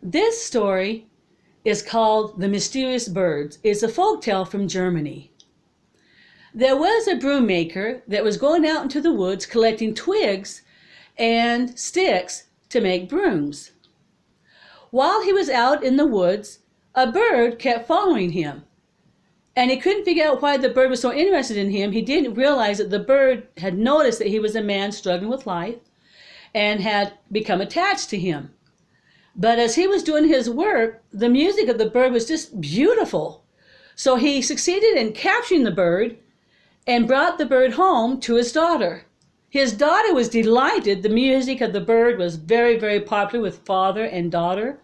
This story is called The Mysterious Birds. It's a folk tale from Germany. There was a broom maker that was going out into the woods collecting twigs and sticks to make brooms. While he was out in the woods, a bird kept following him. And he couldn't figure out why the bird was so interested in him. He didn't realize that the bird had noticed that he was a man struggling with life and had become attached to him. But as he was doing his work, the music of the bird was just beautiful. So he succeeded in capturing the bird and brought the bird home to his daughter. His daughter was delighted. The music of the bird was very, very popular with father and daughter.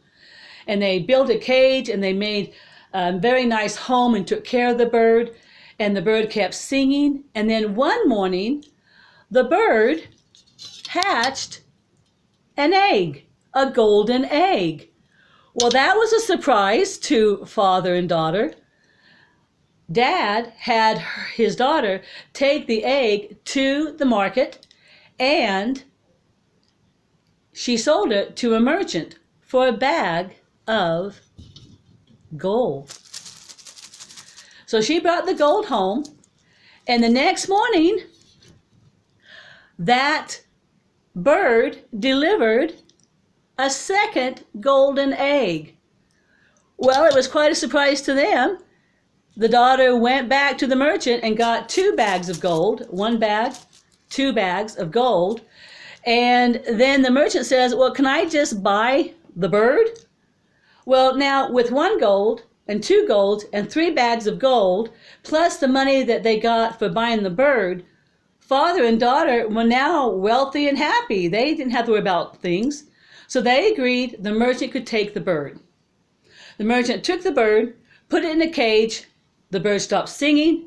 And they built a cage and they made a very nice home and took care of the bird. And the bird kept singing. And then one morning, the bird hatched an egg. A golden egg. Well, that was a surprise to father and daughter. Dad had his daughter take the egg to the market and she sold it to a merchant for a bag of gold. So she brought the gold home, and the next morning that bird delivered a second golden egg. Well, it was quite a surprise to them. The daughter went back to the merchant and got 2 bags of gold. 1 bag, 2 bags of gold. And then the merchant says, well, can I just buy the bird? Well, now with 1 gold and 2 golds and 3 bags of gold, plus the money that they got for buying the bird, father and daughter were now wealthy and happy. They didn't have to worry about things. So they agreed the merchant could take the bird. The merchant took the bird, put it in a cage. The bird stopped singing.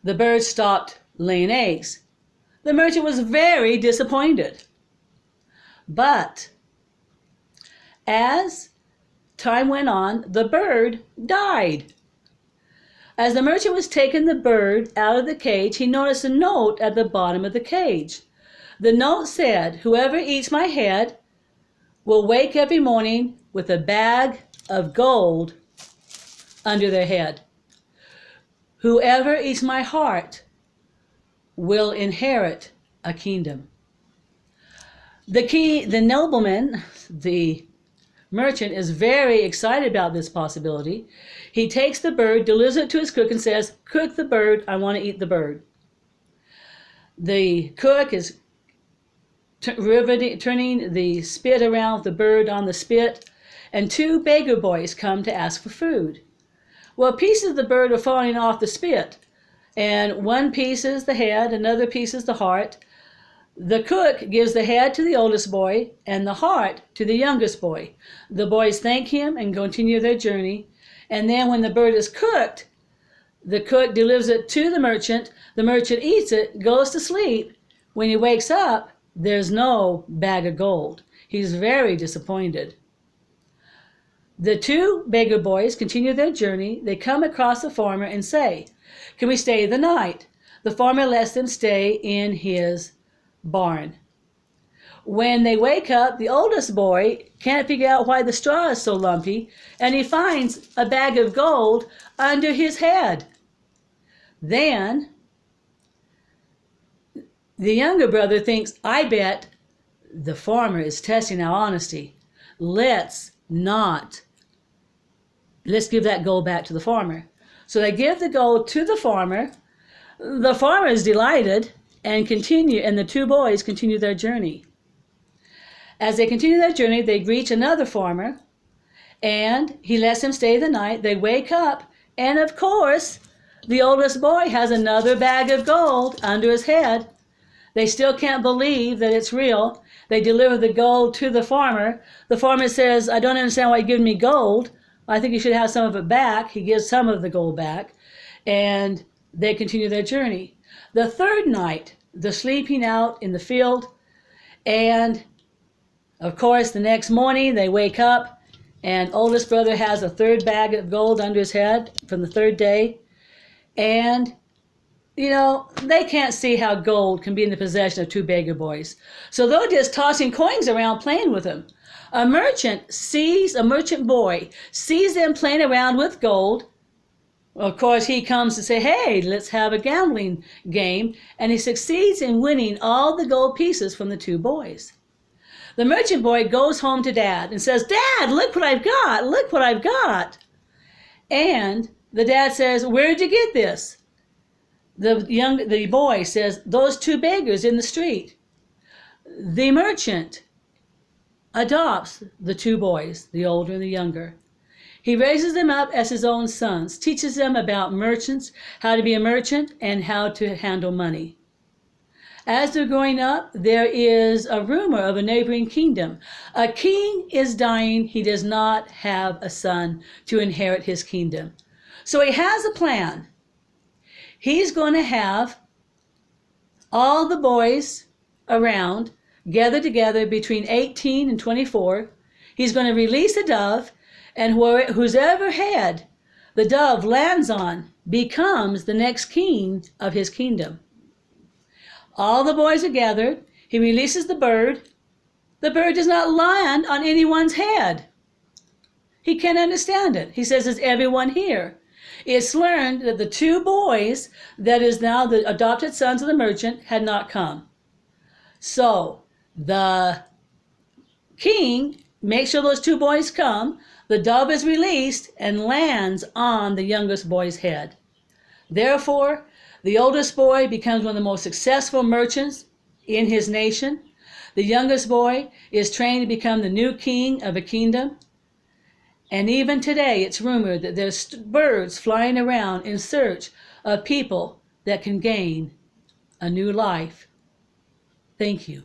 The bird stopped laying eggs. The merchant was very disappointed. But as time went on, the bird died. As the merchant was taking the bird out of the cage, he noticed a note at the bottom of the cage. The note said, "Whoever eats my head will wake every morning with a bag of gold under their head. Whoever eats my heart will inherit a kingdom." The nobleman, the merchant, is very excited about this possibility. He takes the bird, delivers it to his cook and says, "Cook the bird, I want to eat the bird." The cook is turning the spit around, the bird on the spit, and 2 beggar boys come to ask for food. Well, pieces of the bird are falling off the spit, and one piece is the head, another piece is the heart. The cook gives the head to the oldest boy and the heart to the youngest boy. The boys thank him and continue their journey, and then when the bird is cooked, the cook delivers it to the merchant eats it, goes to sleep. When he wakes up, there's no bag of gold. He's very disappointed. The 2 beggar boys continue their journey. They come across the farmer and say, "Can we stay the night?" The farmer lets them stay in his barn. When they wake up, the oldest boy can't figure out why the straw is so lumpy, and he finds a bag of gold under his head. Then the younger brother thinks, "I bet the farmer is testing our honesty. Let's give that gold back to the farmer." So they give the gold to the farmer. The farmer is delighted and the 2 boys continue their journey. As they continue their journey, they reach another farmer, and he lets them stay the night. They wake up, and of course, the oldest boy has another bag of gold under his head. They still can't believe that it's real. They deliver the gold to the farmer. The farmer says, "I don't understand why you're giving me gold. I think you should have some of it back." He gives some of the gold back, and they continue their journey. The 3rd night, they're sleeping out in the field, and of course, the next morning they wake up, and oldest brother has a 3rd bag of gold under his head from the 3rd day, and they can't see how gold can be in the possession of 2 beggar boys. So they're just tossing coins around, playing with them. A merchant boy sees them playing around with gold. Of course, he comes to say, hey, let's have a gambling game, and he succeeds in winning all the gold pieces from the two boys. The merchant boy goes home to Dad and says, Dad, look what I've got, look what I've got. And the dad says, where'd you get this? The boy says, those two beggars in the street. The merchant adopts the two boys, the older and the younger. He raises them up as his own sons, teaches them about merchants, how to be a merchant, and how to handle money. As they're growing up, there is a rumor of a neighboring kingdom. A king is dying. He does not have a son to inherit his kingdom. So he has a plan. He's going to have all the boys around gathered together between 18 and 24. He's going to release a dove, and whoever head the dove lands on becomes the next king of his kingdom. All the boys are gathered. He releases the bird. The bird does not land on anyone's head. He can't understand it. He says, is everyone here? It's learned that the two boys, that is now the adopted sons of the merchant, had not come. So the king makes sure those two boys come. The dove is released and lands on the youngest boy's head. Therefore, the oldest boy becomes one of the most successful merchants in his nation. The youngest boy is trained to become the new king of a kingdom. And even today, it's rumored that there's birds flying around in search of people that can gain a new life. Thank you.